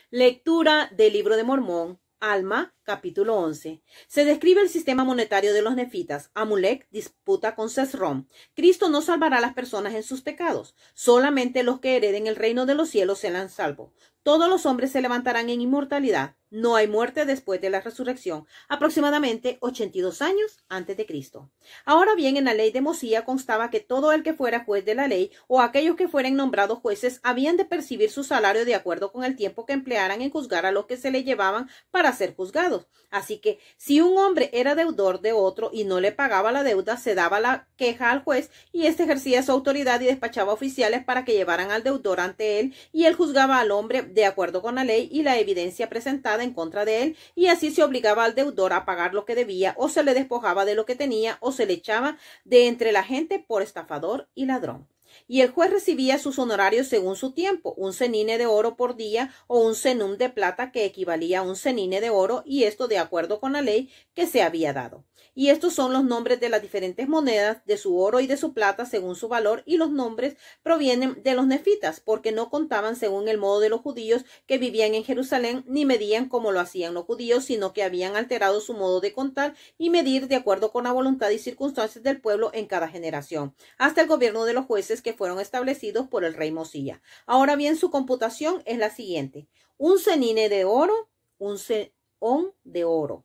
Lectura del Libro de Mormón, Alma, capítulo 11. Se describe el sistema monetario de los nefitas. Amulek disputa con Sesrom. Cristo no salvará a las personas en sus pecados. Solamente los que hereden el reino de los cielos serán salvos. Todos los hombres se levantarán en inmortalidad. No hay muerte después de la resurrección. Aproximadamente 82 años antes de Cristo. Ahora bien, en la ley de Mosía constaba que todo el que fuera juez de la ley o aquellos que fueran nombrados jueces habían de percibir su salario de acuerdo con el tiempo que emplearan en juzgar a los que se le llevaban para ser juzgados. Así que si un hombre era deudor de otro y no le pagaba la deuda, se daba la queja al juez y éste ejercía su autoridad y despachaba oficiales para que llevaran al deudor ante él, y él juzgaba al hombre de acuerdo con la ley y la evidencia presentada en contra de él, y así se obligaba al deudor a pagar lo que debía, o se le despojaba de lo que tenía, o se le echaba de entre la gente por estafador y ladrón. Y el juez recibía sus honorarios según su tiempo, un cenine de oro por día o un cenum de plata que equivalía a un cenine de oro, y esto de acuerdo con la ley que se había dado. Y estos son los nombres de las diferentes monedas, de su oro y de su plata según su valor, y los nombres provienen de los nefitas, porque no contaban según el modo de los judíos que vivían en Jerusalén, ni medían como lo hacían los judíos, sino que habían alterado su modo de contar y medir de acuerdo con la voluntad y circunstancias del pueblo en cada generación, hasta el gobierno de los jueces que fueron establecidos por el rey Mosía. Ahora bien, su computación es la siguiente: un cenine de oro, un seón de oro,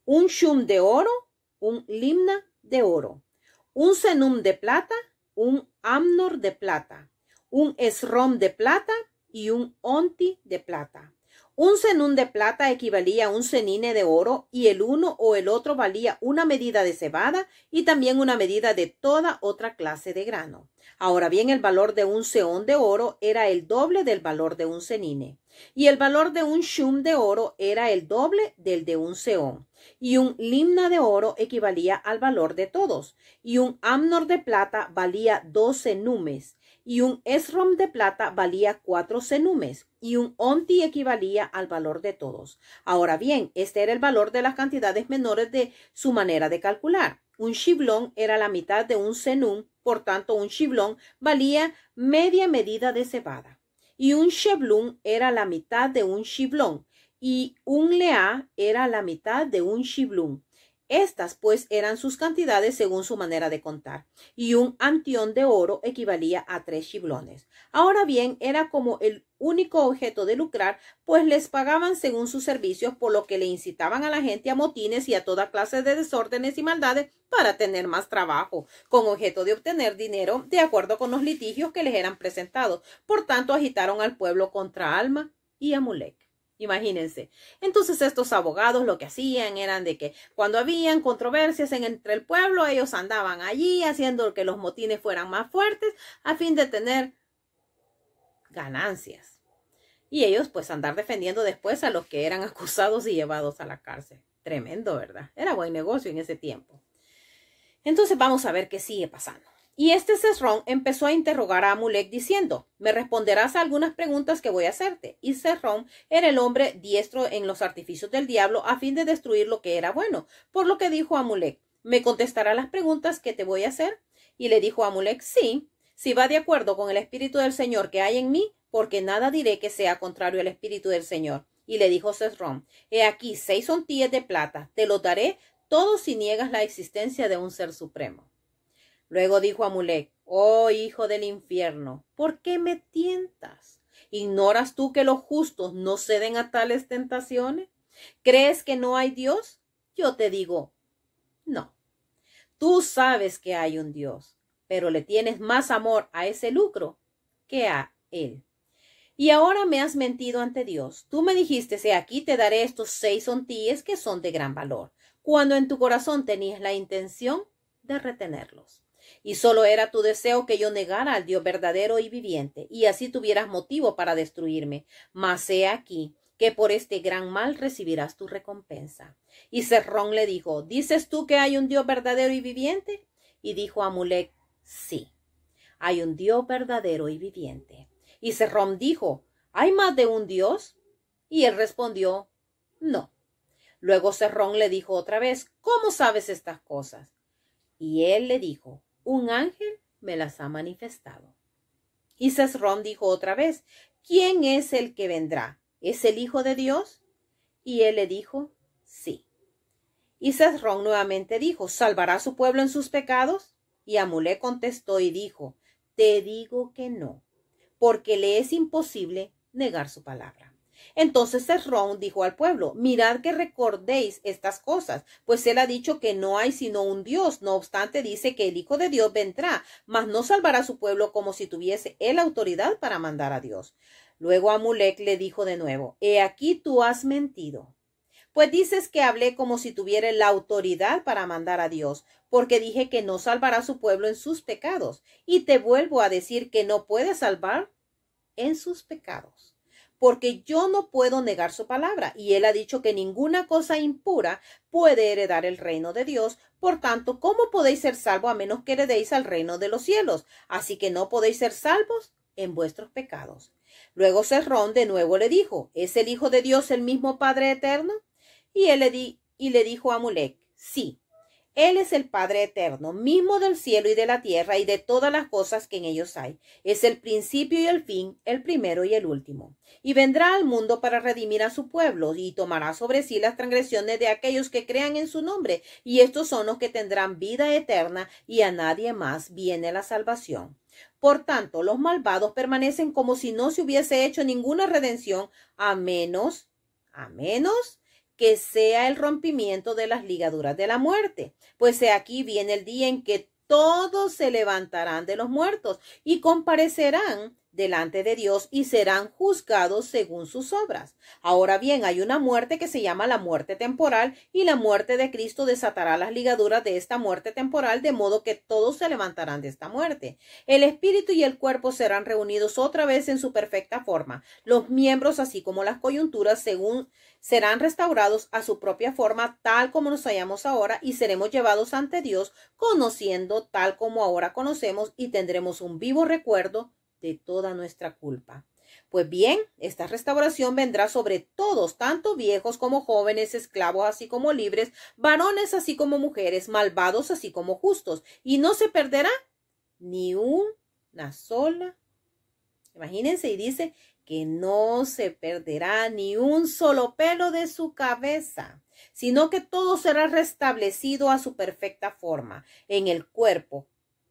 un shum de oro, un limna de oro, un senum de plata, un amnor de plata, un esrom de plata y un onti de plata. Un senum de plata equivalía a un cenine de oro, y el uno o el otro valía una medida de cebada y también una medida de toda otra clase de grano. Ahora bien, el valor de un seón de oro era el doble del valor de un cenine, y el valor de un shum de oro era el doble del de un seón, y un limna de oro equivalía al valor de todos, y un amnor de plata valía 12 numes, y un esrom de plata valía 4 senumes, y un onti equivalía al valor de todos. Ahora bien, este era el valor de las cantidades menores de su manera de calcular. Un shiblón era la mitad de un senum, por tanto un shiblón valía media medida de cebada. Y un sheblum era la mitad de un shiblón, y un leá era la mitad de un shiblum. Estas, pues, eran sus cantidades según su manera de contar, y un antión de oro equivalía a 3 shiblones. Ahora bien, era como el único objeto de lucrar, pues les pagaban según sus servicios, por lo que le incitaban a la gente a motines y a toda clase de desórdenes y maldades para tener más trabajo, con objeto de obtener dinero de acuerdo con los litigios que les eran presentados. Por tanto, agitaron al pueblo contra Alma y Amulek. Imagínense. Entonces estos abogados lo que hacían eran de que cuando habían controversias entre el pueblo, ellos andaban allí haciendo que los motines fueran más fuertes a fin de tener ganancias. Y ellos pues andar defendiendo después a los que eran acusados y llevados a la cárcel. Tremendo, ¿verdad? Era buen negocio en ese tiempo. Entonces vamos a ver qué sigue pasando. Y este Sesrom empezó a interrogar a Amulek diciendo: me responderás a algunas preguntas que voy a hacerte. Y Sesrom era el hombre diestro en los artificios del diablo a fin de destruir lo que era bueno. Por lo que dijo Amulek: ¿me contestará las preguntas que te voy a hacer? Y le dijo a Amulek: sí, si va de acuerdo con el espíritu del Señor que hay en mí, porque nada diré que sea contrario al espíritu del Señor. Y le dijo Sesrom: he aquí 6 ontíes de plata, te los daré todos si niegas la existencia de un ser supremo. Luego dijo Amulek: oh hijo del infierno, ¿por qué me tientas? ¿Ignoras tú que los justos no ceden a tales tentaciones? ¿Crees que no hay Dios? Yo te digo, no. Tú sabes que hay un Dios, pero le tienes más amor a ese lucro que a él. Y ahora me has mentido ante Dios. Tú me dijiste: he aquí te daré estos 6 ontíes que son de gran valor, cuando en tu corazón tenías la intención de retenerlos. Y solo era tu deseo que yo negara al Dios verdadero y viviente, y así tuvieras motivo para destruirme. Mas he aquí que por este gran mal recibirás tu recompensa. Y Sesrom le dijo: ¿dices tú que hay un Dios verdadero y viviente? Y dijo Amulek: sí, hay un Dios verdadero y viviente. Y Sesrom dijo: ¿hay más de un Dios? Y él respondió: no. Luego Sesrom le dijo otra vez: ¿cómo sabes estas cosas? Y él le dijo: un ángel me las ha manifestado. Y Sesrom dijo otra vez: ¿quién es el que vendrá? ¿es el Hijo de Dios? Y él le dijo, sí. Y Sesrón nuevamente dijo, ¿salvará a su pueblo en sus pecados? Y Amulek contestó y dijo, te digo que no, porque le es imposible negar su palabra. Entonces Sesrón dijo al pueblo, mirad que recordéis estas cosas, pues él ha dicho que no hay sino un Dios, no obstante dice que el Hijo de Dios vendrá, mas no salvará a su pueblo como si tuviese él autoridad para mandar a Dios. Luego Amulek le dijo de nuevo, he aquí tú has mentido, pues dices que hablé como si tuviera la autoridad para mandar a Dios, porque dije que no salvará a su pueblo en sus pecados, y te vuelvo a decir que no puede salvar en sus pecados, porque yo no puedo negar su palabra, y él ha dicho que ninguna cosa impura puede heredar el reino de Dios. Por tanto, ¿cómo podéis ser salvos a menos que heredéis al reino de los cielos? Así que no podéis ser salvos en vuestros pecados. Luego Sesrón de nuevo le dijo, ¿es el Hijo de Dios el mismo Padre eterno? Y le dijo a Amulek, sí, él es el Padre eterno, mismo del cielo y de la tierra y de todas las cosas que en ellos hay. Es el principio y el fin, el primero y el último. Y vendrá al mundo para redimir a su pueblo y tomará sobre sí las transgresiones de aquellos que crean en su nombre. Y estos son los que tendrán vida eterna y a nadie más viene la salvación. Por tanto, los malvados permanecen como si no se hubiese hecho ninguna redención, a menos que sea el rompimiento de las ligaduras de la muerte. Pues aquí viene el día en que todos se levantarán de los muertos y comparecerán delante de Dios y serán juzgados según sus obras. Ahora bien, hay una muerte que se llama la muerte temporal, y la muerte de Cristo desatará las ligaduras de esta muerte temporal, de modo que todos se levantarán de esta muerte. El espíritu y el cuerpo serán reunidos otra vez en su perfecta forma. Los miembros, así como las coyunturas, serán restaurados a su propia forma, tal como nos hallamos ahora, y seremos llevados ante Dios, conociendo tal como ahora conocemos, y tendremos un vivo recuerdo de toda nuestra culpa. Pues bien, esta restauración vendrá sobre todos, tanto viejos como jóvenes, esclavos así como libres, varones así como mujeres, malvados así como justos, y no se perderá ni una sola. Imagínense, y dice que no se perderá ni un solo pelo de su cabeza, sino que todo será restablecido a su perfecta forma en el cuerpo,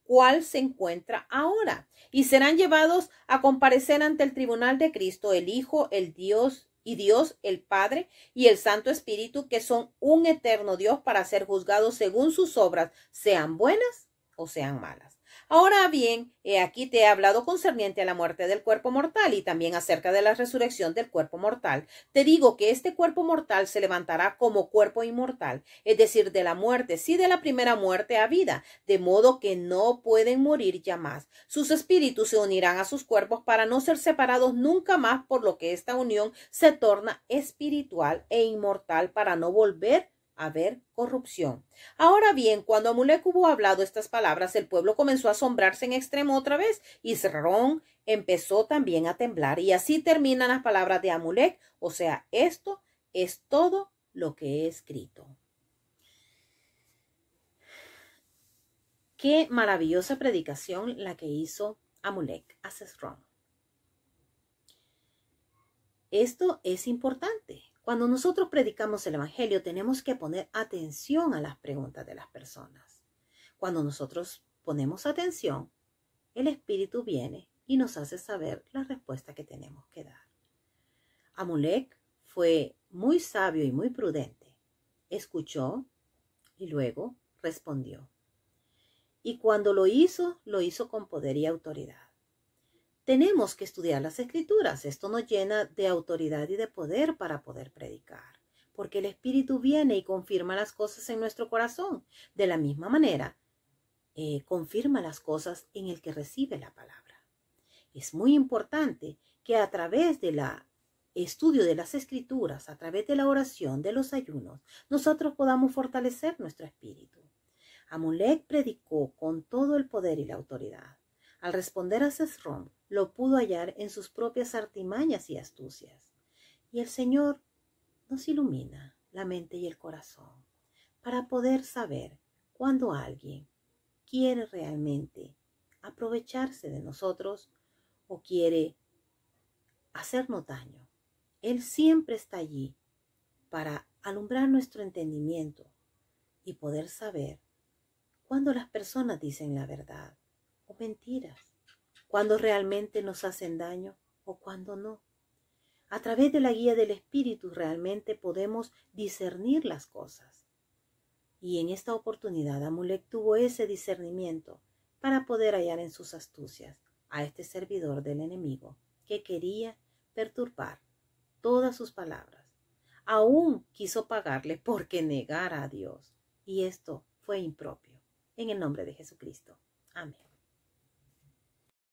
cual se encuentra ahora, y serán llevados a comparecer ante el tribunal de Cristo, el Hijo, el Dios y Dios, el Padre y el Santo Espíritu, que son un eterno Dios, para ser juzgados según sus obras, sean buenas o sean malas. Ahora bien, aquí te he hablado concerniente a la muerte del cuerpo mortal y también acerca de la resurrección del cuerpo mortal. Te digo que este cuerpo mortal se levantará como cuerpo inmortal, es decir, de la muerte, sí, de la primera muerte a vida, de modo que no pueden morir ya más. Sus espíritus se unirán a sus cuerpos para no ser separados nunca más, por lo que esta unión se torna espiritual e inmortal, para no volver a ver corrupción. Ahora bien, cuando Amulek hubo hablado estas palabras, el pueblo comenzó a asombrarse en extremo otra vez, y Sesrón empezó también a temblar. Y así terminan las palabras de Amulek, o sea, esto es todo lo que he escrito. Qué maravillosa predicación la que hizo Amulek a Sesrón. Esto es importante. Cuando nosotros predicamos el Evangelio, tenemos que poner atención a las preguntas de las personas. Cuando nosotros ponemos atención, el Espíritu viene y nos hace saber la respuesta que tenemos que dar. Amulek fue muy sabio y muy prudente. Escuchó y luego respondió. Y cuando lo hizo con poder y autoridad. Tenemos que estudiar las Escrituras. Esto nos llena de autoridad y de poder para poder predicar, porque el Espíritu viene y confirma las cosas en nuestro corazón. De la misma manera, confirma las cosas en el que recibe la palabra. Es muy importante que a través del estudio de las Escrituras, a través de la oración, de los ayunos, nosotros podamos fortalecer nuestro espíritu. Amulek predicó con todo el poder y la autoridad. Al responder a Sesrón, lo pudo hallar en sus propias artimañas y astucias. Y el Señor nos ilumina la mente y el corazón para poder saber cuando alguien quiere realmente aprovecharse de nosotros o quiere hacernos daño. Él siempre está allí para alumbrar nuestro entendimiento y poder saber cuando las personas dicen la verdad o mentiras, cuando realmente nos hacen daño o cuando no. A través de la guía del Espíritu realmente podemos discernir las cosas. Y en esta oportunidad Amulek tuvo ese discernimiento para poder hallar en sus astucias a este servidor del enemigo que quería perturbar todas sus palabras. Aún quiso pagarle porque negara a Dios. Y esto fue impropio. En el nombre de Jesucristo. Amén.